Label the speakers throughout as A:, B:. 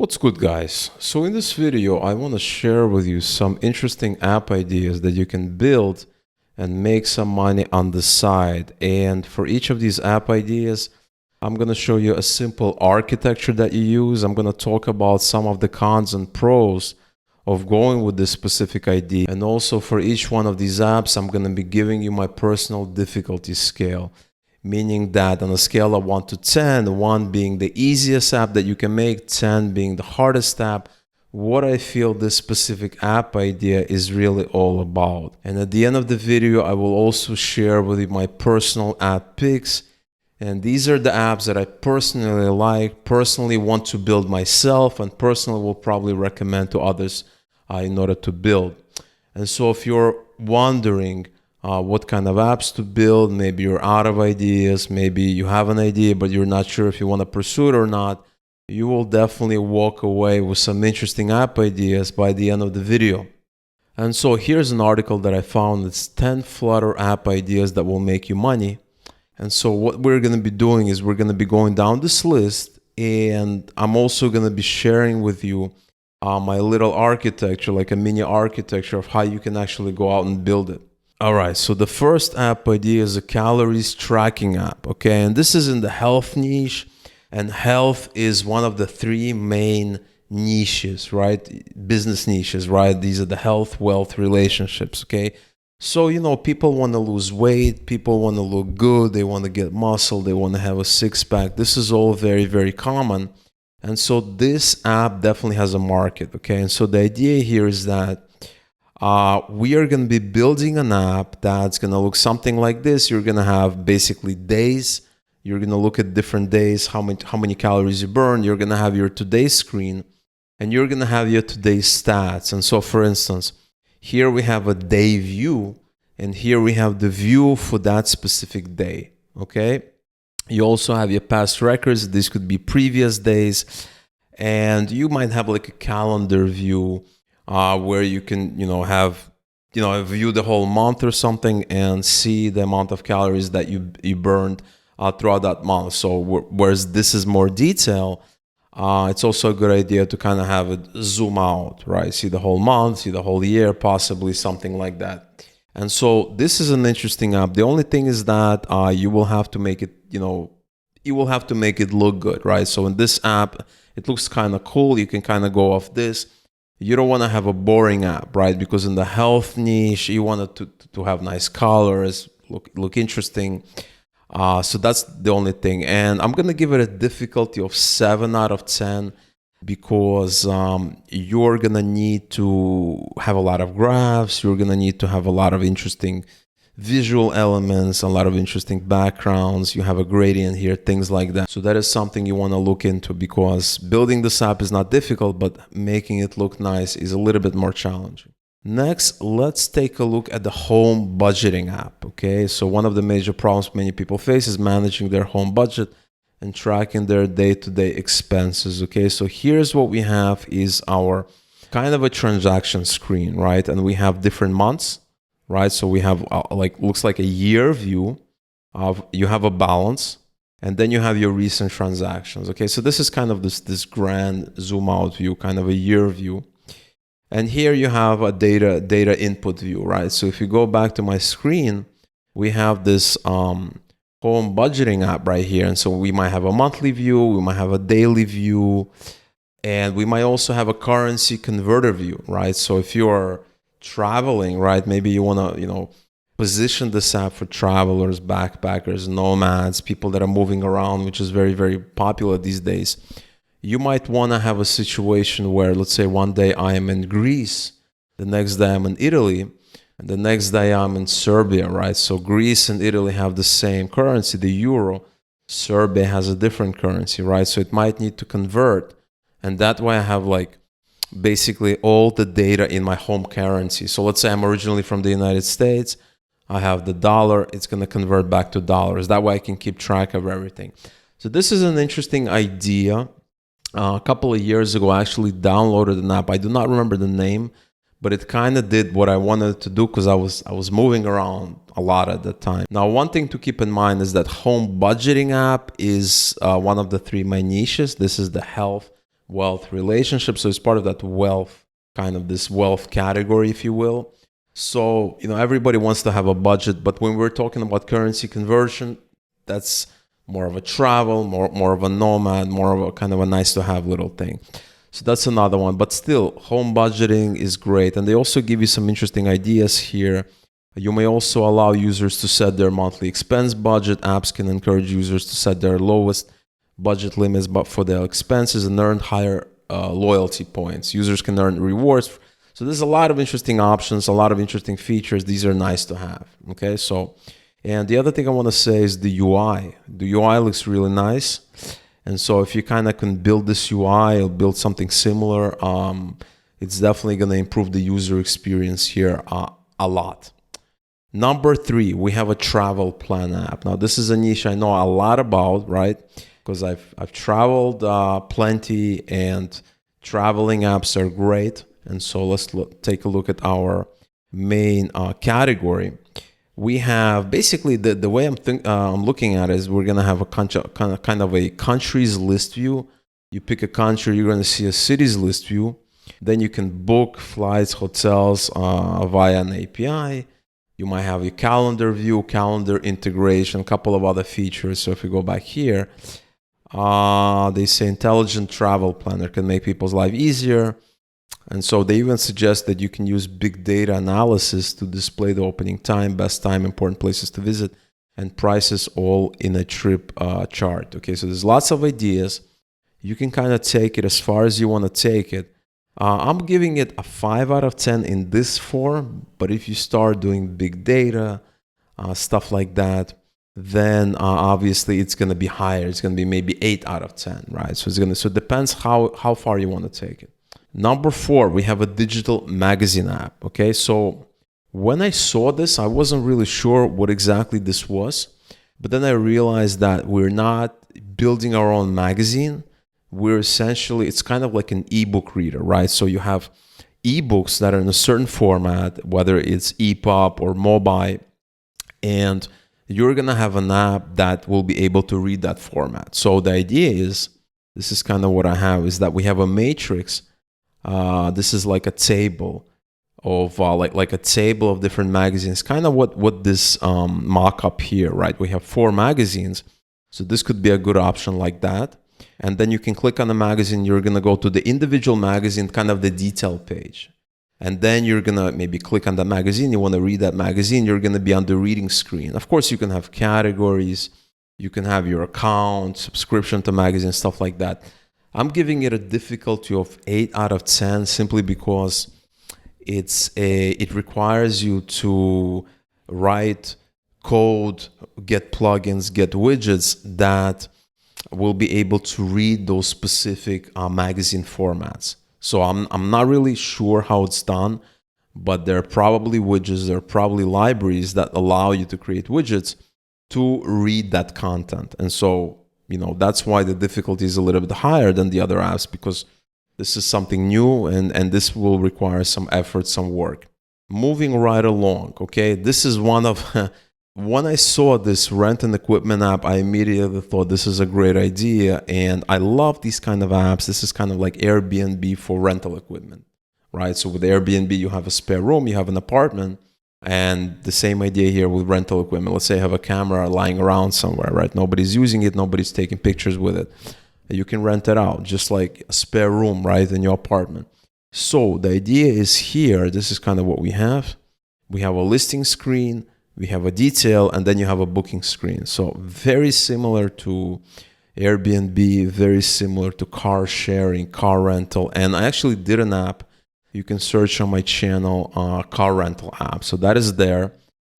A: What's good, guys? So in this video, I want to share with you some interesting app ideas that you can build and make some money on the side. And for each of these app ideas, I'm going to show you a simple architecture that you use. I'm going to talk about some of the cons and pros of going with this specific idea. And also for each one of these apps, I'm going to be giving you my personal difficulty scale. Meaning that on a scale of 1 to 10, 1 being the easiest app that you can make, 10 being the hardest app, what I feel this specific app idea is really all about. And at the end of the video, I will also share with you my personal app picks. And these are the apps that I personally like, personally want to build myself, and personally will probably recommend to others in order to build. And so if you're wondering, what kind of apps to build, maybe you're out of ideas, maybe you have an idea but you're not sure if you want to pursue it or not, you will definitely walk away with some interesting app ideas by the end of the video. And so here's an article that I found. It's 10 Flutter app ideas that will make you money. And so what we're going to be doing is we're going to be going down this list, and I'm also going to be sharing with you my little architecture, like a mini architecture of how you can actually go out and build it. All right, so the first app idea is a calories tracking app, okay? And this is in the health niche, and health is one of the three main niches, right? Business niches, right? These are the health, wealth, relationships, okay? So, people want to lose weight, people want to look good, they want to get muscle, they want to have a six-pack. This is all very, very common. And so this app definitely has a market, okay? And so the idea here is that we are going to be building an app that's going to look something like this. You're going to have basically days. You're going to look at different days, how many calories you burn. You're going to have your today screen, and you're going to have your today's stats. And so, for instance, here we have a day view, and here we have the view for that specific day, okay? You also have your past records. This could be previous days, and you might have like a calendar view, where you can, have, view the whole month or something and see the amount of calories that you burned throughout that month. So whereas this is more detail, it's also a good idea to kind of have it zoom out, right? See the whole month, see the whole year, possibly something like that. And so this is an interesting app. The only thing is that you will have to make it, you will have to make it look good, right? So in this app, it looks kind of cool. You can kind of go off this. You don't want to have a boring app, right? Because in the health niche, you want it to have nice colors, look interesting. So that's the only thing. And I'm going to give it a difficulty of 7 out of 10 because you're going to need to have a lot of graphs. You're going to need to have a lot of interesting visual elements, a lot of interesting backgrounds. You have a gradient here, things like that. So that is something you want to look into, because building this app is not difficult, but making it look nice is a little bit more challenging. Next, let's take a look at the home budgeting app, okay? So one of the major problems many people face is managing their home budget and tracking their day-to-day expenses, okay? So here's what we have is our kind of a transaction screen, right? And we have different months, right? So we have looks like a year view of, you have a balance, and then you have your recent transactions. Okay, so this is kind of this grand zoom out view, kind of a year view. And here you have a data input view, right? So if you go back to my screen, we have this home budgeting app right here. And so we might have a monthly view, we might have a daily view, and we might also have a currency converter view, right? So if you are traveling, right? Maybe you want to, position this app for travelers, backpackers, nomads, people that are moving around, which is very, very popular these days. You might want to have a situation where, let's say one day I am in Greece, the next day I'm in Italy, and the next day I'm in Serbia, right? So Greece and Italy have the same currency, the euro. Serbia has a different currency, right? So it might need to convert. And that way I have basically all the data in my home currency. So let's say I'm originally from the United States. I have the dollar. It's going to convert back to dollars. That way I can keep track of everything. So this is an interesting idea. A couple of years ago, I actually downloaded an app. I do not remember the name, but it kind of did what I wanted to do because I was moving around a lot at the time. Now, one thing to keep in mind is that home budgeting app is one of the three main niches. This is the health, wealth, relationships. So it's part of that wealth, kind of this wealth category, if you will. So, everybody wants to have a budget, but when we're talking about currency conversion, that's more of a travel, more of a nomad, more of a kind of a nice to have little thing. So that's another one. But still, home budgeting is great. And they also give you some interesting ideas here. You may also allow users to set their monthly expense budget. Apps can encourage users to set their lowest budget limits but for their expenses and earn higher loyalty points. Users can earn rewards. So there's a lot of interesting options, a lot of interesting features. These are nice to have. Okay, so, and the other thing I want to say is the UI. The UI looks really nice. And so if you kind of can build this UI or build something similar, it's definitely going to improve the user experience here a lot. Number 3, we have a travel plan app. Now, this is a niche I know a lot about, right? Because I've traveled plenty, and traveling apps are great. And so let's take a look at our main category. We have basically the way I'm looking at it is we're gonna have a kind of a countries list view. You pick a country, you're gonna see a cities list view. Then you can book flights, hotels via an API. You might have a calendar view, calendar integration, a couple of other features. So if we go back here, they say intelligent travel planner can make people's life easier. And so they even suggest that you can use big data analysis to display the opening time, best time, important places to visit, and prices all in a trip chart. Okay, so there's lots of ideas. You can kind of take it as far as you want to take it. I'm giving it a 5 out of 10 in this form, but if you start doing big data, stuff like that, then obviously it's going to be higher. It's going to be maybe 8 out of 10, right? So it depends how far you want to take it. Number 4, we have a digital magazine app. Okay, so when I saw this, I wasn't really sure what exactly this was, but then I realized that we're not building our own magazine. We're essentially, it's kind of like an ebook reader, right? So you have ebooks that are in a certain format, whether it's EPUB or mobile, and you're going to have an app that will be able to read that format. So the idea is, this is kind of what I have, is that we have a matrix. This is like a table of like a table of different magazines, kind of what this mock-up here, right? We have 4 magazines, so this could be a good option like that. And then you can click on the magazine, you're going to go to the individual magazine, kind of the detail page. And then you're going to maybe click on the magazine, you want to read that magazine, you're going to be on the reading screen. Of course, you can have categories, you can have your account, subscription to magazines, stuff like that. I'm giving it a difficulty of 8 out of 10 simply because it requires you to write code, get plugins, get widgets that will be able to read those specific magazine formats. So I'm not really sure how it's done, but there are probably widgets, there are probably libraries that allow you to create widgets to read that content. And so, that's why the difficulty is a little bit higher than the other apps, because this is something new and this will require some effort, some work. Moving right along, okay? This is one of, when I saw this rent and equipment app, I immediately thought this is a great idea. And I love these kind of apps. This is kind of like Airbnb for rental equipment, right? So with Airbnb, you have a spare room, you have an apartment. And the same idea here with rental equipment. Let's say you have a camera lying around somewhere, right? Nobody's using it, nobody's taking pictures with it. You can rent it out, just like a spare room, right, in your apartment. So the idea is here, this is kind of what we have. We have a listing screen, we have a detail, and then you have a booking screen. So very similar to Airbnb, very similar to car sharing, car rental. And I actually did an app. You can search on my channel, car rental app. So that is there.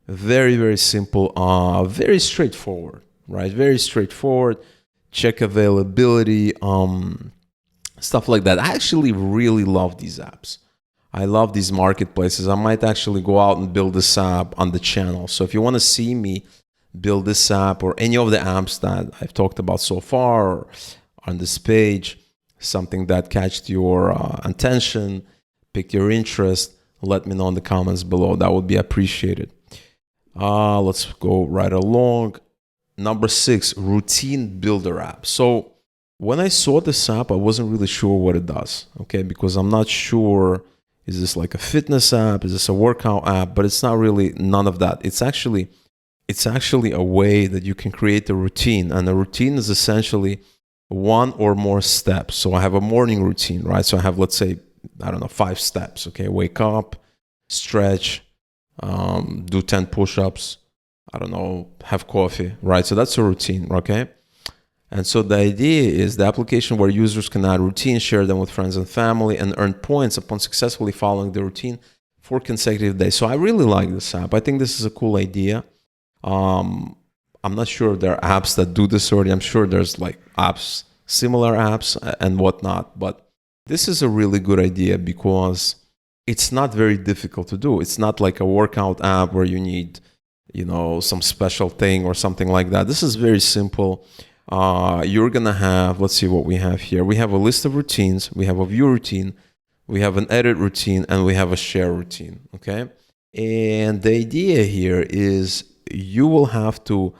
A: Very, very simple, very straightforward, right? Very straightforward. Check availability, stuff like that. I actually really love these apps. I love these marketplaces. I might actually go out and build this app on the channel. So if you want to see me build this app or any of the apps that I've talked about so far or on this page, something that catched your attention, picked your interest, let me know in the comments below. That would be appreciated. Let's go right along. Number 6, routine builder app. So when I saw this app, I wasn't really sure what it does, okay? Because I'm not sure, is this like a fitness app? Is this a workout app? But it's not really none of that. It's actually a way that you can create a routine. And a routine is essentially one or more steps. So I have a morning routine, right? So I have, let's say, I don't know, 5 steps, okay? Wake up, stretch, do 10 push-ups, I don't know, have coffee, right? So that's a routine, okay? And so the idea is the application where users can add routines, share them with friends and family, and earn points upon successfully following the routine for consecutive days. So I really like this app. I think this is a cool idea. I'm not sure if there are apps that do this already. I'm sure there's like apps, similar apps and whatnot. But this is a really good idea because it's not very difficult to do. It's not like a workout app where you need, some special thing or something like that. This is very simple. You're going to have, let's see what we have here. We have a list of routines. We have a view routine. We have an edit routine, and we have a share routine, okay? And the idea here is you will have to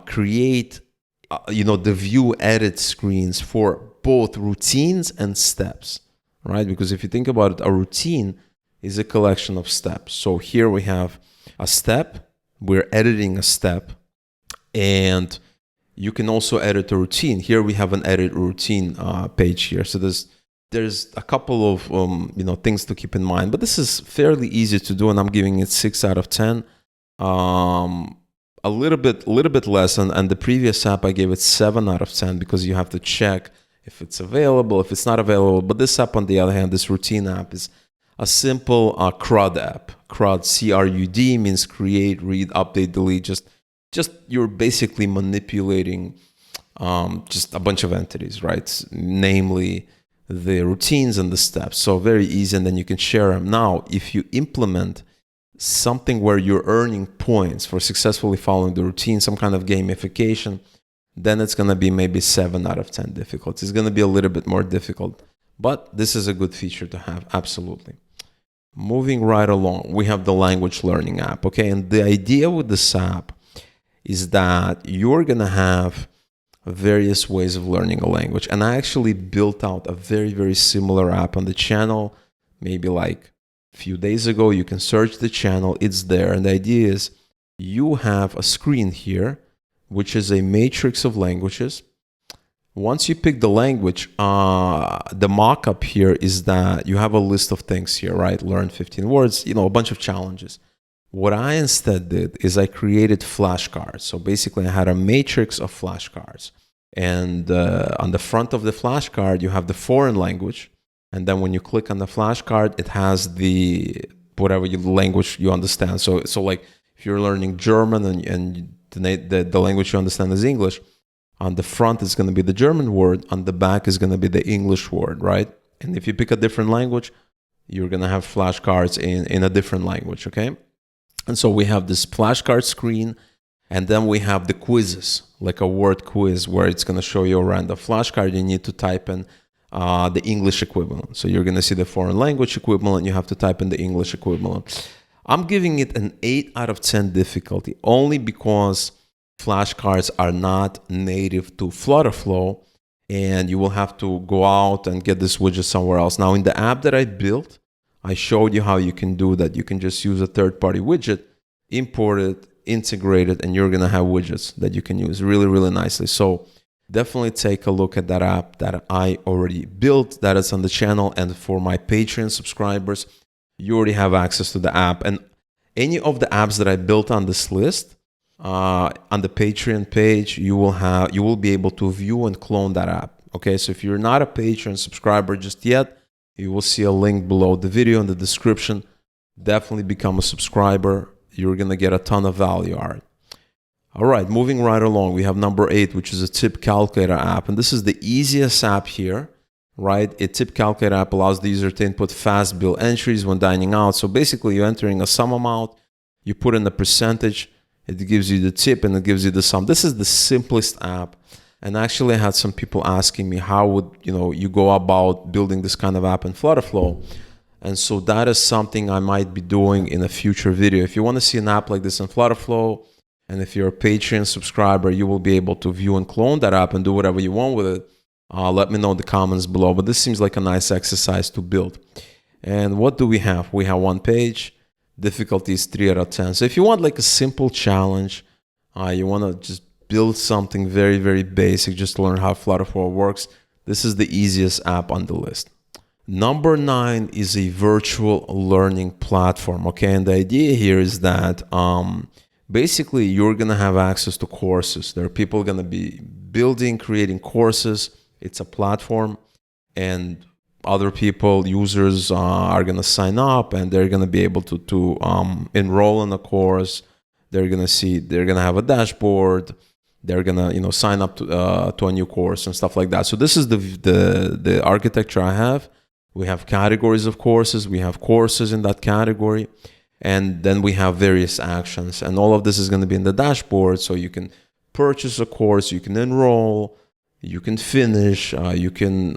A: create, the view edit screens for both routines and steps, right? Because if you think about it, a routine is a collection of steps. So here we have a step. We're editing a step, and you can also edit a routine. Here we have an edit routine page here. So there's a couple of things to keep in mind, but this is fairly easy to do, and I'm giving it 6 out of 10. A little bit less, and the previous app I gave it 7 out of 10 because you have to check if it's available, if it's not available. But this app, on the other hand, this routine app, is a simple CRUD app. CRUD, C-R-U-D, means create, read, update, delete. Just you're basically manipulating just a bunch of entities, right? Namely the routines and the steps. So very easy, and then you can share them. Now, if you implement something where you're earning points for successfully following the routine, some kind of gamification, then it's going to be maybe 7 out of 10 difficult. It's going to be a little bit more difficult, but this is a good feature to have, absolutely. Moving right along, we have the language learning app, okay? And the idea with this app is that you're going to have various ways of learning a language. And I actually built out a very, very similar app on the channel, maybe like a few days ago. You can search the channel, it's there. And the idea is you have a screen here, which is a matrix of languages. Once you pick the language, the mock-up here is that you have a list of things here, right? Learn 15 words, a bunch of challenges. What I instead did is I created flashcards. So basically I had a matrix of flashcards. And on the front of the flashcard, you have the foreign language. And then when you click on the flashcard, it has the whatever language you understand. So like if you're learning German and the language you understand is English, on the front is going to be the German word, on the back is going to be the English word, right? And if you pick a different language, you're going to have flashcards in a different language, okay? And so we have this flashcard screen, and then we have the quizzes, like a word quiz where it's going to show you a random flashcard. You need to type in the English equivalent. So you're going to see the foreign language equivalent. You have to type in the English equivalent. I'm giving it an 8 out of 10 difficulty only because flashcards are not native to FlutterFlow, and you will have to go out and get this widget somewhere else. Now, in the app that I built, I showed you how you can do that. You can just use a third-party widget, import it, integrate it, and you're going to have widgets that you can use really, really nicely. So definitely take a look at that app that I already built, that is on the channel. And for my Patreon subscribers, you already have access to the app. And any of the apps that I built on this list, on the Patreon page, you will be able to view and clone that app. Okay, so if you're not a Patreon subscriber just yet, you will see a link below the video in the description. Definitely become a subscriber. You're gonna get a ton of value out of it. All right, moving right along, we have number 8, which is a tip calculator app, and this is the easiest app here, right? A tip calculator app allows the user to input fast bill entries when dining out. So basically, you're entering a sum amount, you put in a percentage. It gives you the tip and it gives you the sum. This is the simplest app. And actually, I had some people asking me how would you go about building this kind of app in FlutterFlow. And so that is something I might be doing in a future video. If you want to see an app like this in FlutterFlow, and if you're a Patreon subscriber, you will be able to view and clone that app and do whatever you want with it. Let me know in the comments below. But this seems like a nice exercise to build. And what do we have? We have one page. Difficulty is 3 out of 10. So if you want like a simple challenge, you want to just build something very, very basic, just to learn how FlutterFlow works, this is the easiest app on the list. Number 9 is a virtual learning platform. Okay, and the idea here is that basically you're going to have access to courses. There are people going to be building, creating courses. It's a platform, and other people, users, are going to sign up, and they're going to be able to enroll in a course. They're going to have a dashboard. They're going to sign up to a new course and stuff like that. So this is the architecture I have. We have categories of courses. We have courses in that category, and then we have various actions, and all of this is going to be in the dashboard. So you can purchase a course, you can enroll, you can finish, you can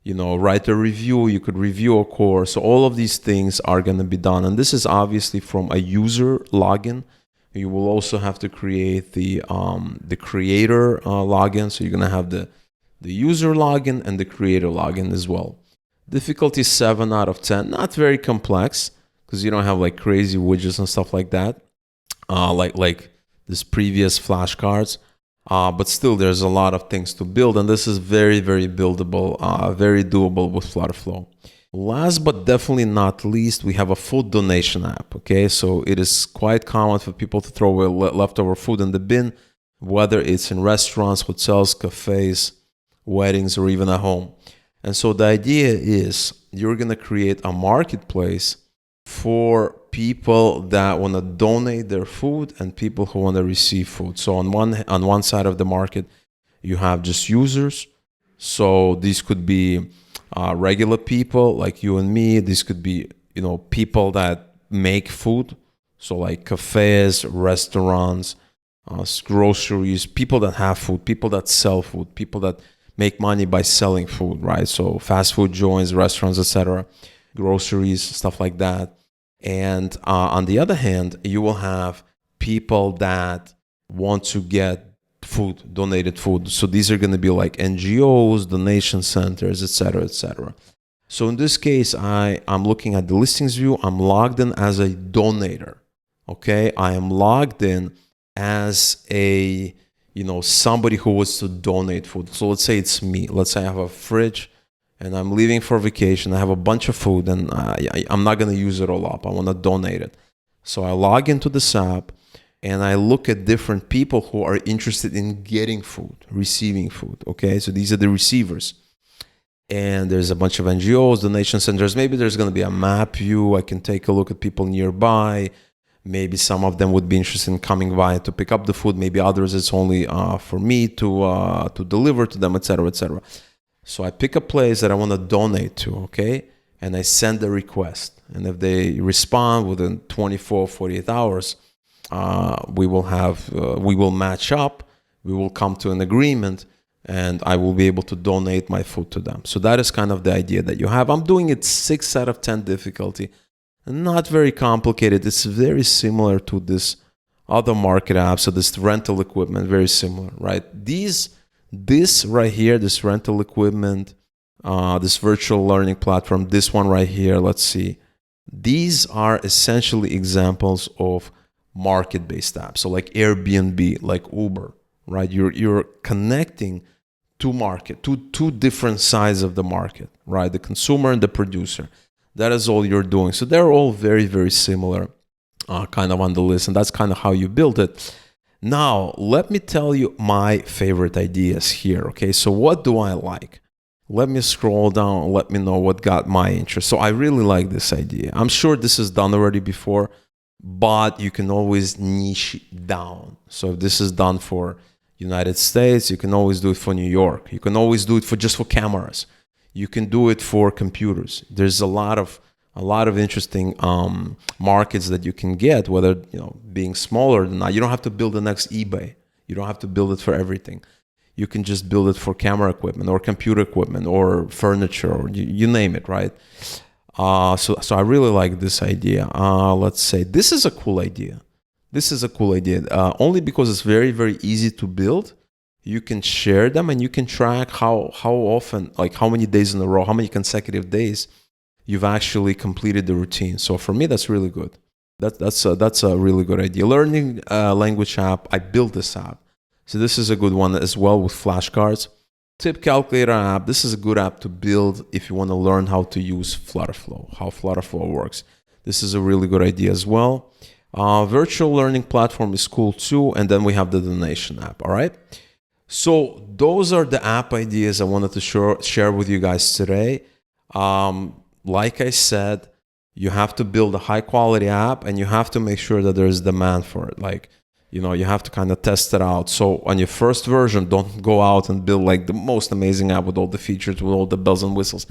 A: write a review, you could review a course. So all of these things are going to be done, and this is obviously from a user login. You will also have to create the creator login. So you're going to have the user login and the creator login as well. Difficulty 7 out of 10. Not very complex, because you don't have like crazy widgets and stuff like that, like this previous flashcards. But still, there's a lot of things to build, and this is very, very buildable, very doable with FlutterFlow. Last but definitely not least, we have a food donation app. Okay, so it is quite common for people to throw away leftover food in the bin, whether it's in restaurants, hotels, cafes, weddings, or even at home. And so the idea is you're going to create a marketplace for people that want to donate their food and people who want to receive food. So on one side of the market, you have just users. So these could be regular people like you and me. These could be people that make food. So like cafes, restaurants, groceries, people that have food, people that sell food, people that make money by selling food, right? So fast food joints, restaurants, etc., groceries, stuff like that. And on the other hand, you will have people that want to get food, donated food. So these are going to be like NGOs, donation centers, etc., etc. So in this case, I'm looking at the listings view. I'm logged in as a donator. Okay, I am logged in as a somebody who wants to donate food. So let's say it's me. Let's say I have a fridge and I'm leaving for vacation. I have a bunch of food, and I'm not going to use it all up. I want to donate it. So I log into this app and I look at different people who are interested in getting food, receiving food. Okay, so these are the receivers. And there's a bunch of NGOs, donation centers. Maybe there's going to be a map view. I can take a look at people nearby. Maybe some of them would be interested in coming by to pick up the food. Maybe others, it's only for me to deliver to them, etc., etc. So I pick a place that I want to donate to, okay? And I send a request. And if they respond within 24, 48 hours, we will match up. We will come to an agreement, and I will be able to donate my food to them. So that is kind of the idea that you have. I'm doing it 6 out of 10 difficulty. Not very complicated. It's very similar to this other market app. So this rental equipment, very similar, right? This right here, this rental equipment, this virtual learning platform, this one right here, let's see. These are essentially examples of market-based apps. So like Airbnb, like Uber, right? You're connecting to market, to two different sides of the market, right? The consumer and the producer. That is all you're doing. So they're all very, very similar kind of on the list. And that's kind of how you build it. Now, let me tell you my favorite ideas here. Okay, so what do I like? Let me scroll down. Let me know what got my interest. So I really like this idea. I'm sure this is done already before, but you can always niche down. So if this is done for United States, you can always do it for New York. You can always do it for just for cameras. You can do it for computers. There's a lot of interesting markets that you can get, whether being smaller than that. You don't have to build the next eBay. You don't have to build it for everything. You can just build it for camera equipment or computer equipment or furniture, or you name it, right? So I really like this idea. Let's say this is a cool idea. This is a cool idea only because it's very, very easy to build. you can share them and you can track how often, like how many days in a row, how many consecutive days you've actually completed the routine. So for me, that's really good. That's a really good idea. Learning language app. I built this app. So this is a good one as well with flashcards. Tip calculator app. This is a good app to build if you want to learn how to use FlutterFlow, how FlutterFlow works. This is a really good idea as well. Virtual learning platform is cool too. And then we have the donation app. All right. So those are the app ideas I wanted to share with you guys today. Like I said, you have to build a high quality app and you have to make sure that there's demand for it. Like, you know, you have to kind of test it out. So on your first version, don't go out and build like the most amazing app with all the features, with all the bells and whistles.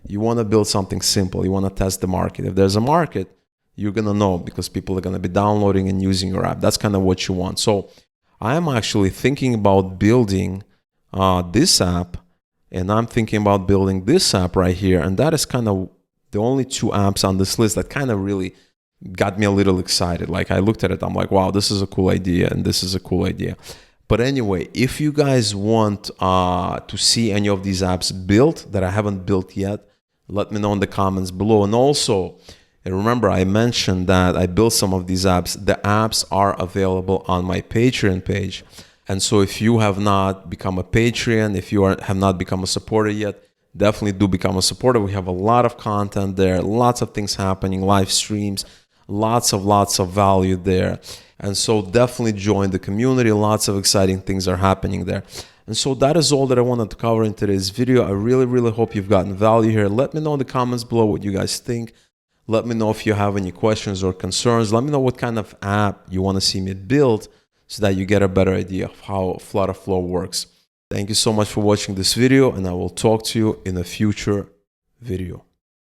A: You want to build something simple. You want to test the market. If there's a market, you're going to know because people are going to be downloading and using your app. That's kind of what you want. So I am actually thinking about building this app, and I'm thinking about building this app right here. And that is kind of the only two apps on this list that kind of really got me a little excited. Like I looked at it, I'm like, wow, this is a cool idea and this is a cool idea. But anyway, if you guys want to see any of these apps built that I haven't built yet, let me know in the comments below. And also, remember I mentioned that I built some of these apps. The apps are available on my Patreon page. And so if you have not become a Patreon, if you have not become a supporter yet, definitely do become a supporter. We have a lot of content there, lots of things happening, live streams, lots of value there. And so definitely join the community. Lots of exciting things are happening there. And so that is all that I wanted to cover in today's video. I really hope you've gotten value here. Let me know in the comments below what you guys think. Let me know if you have any questions or concerns. Let me know what kind of app you want to see me build so that you get a better idea of how FlutterFlow works. Thank you so much for watching this video, and I will talk to you in a future video.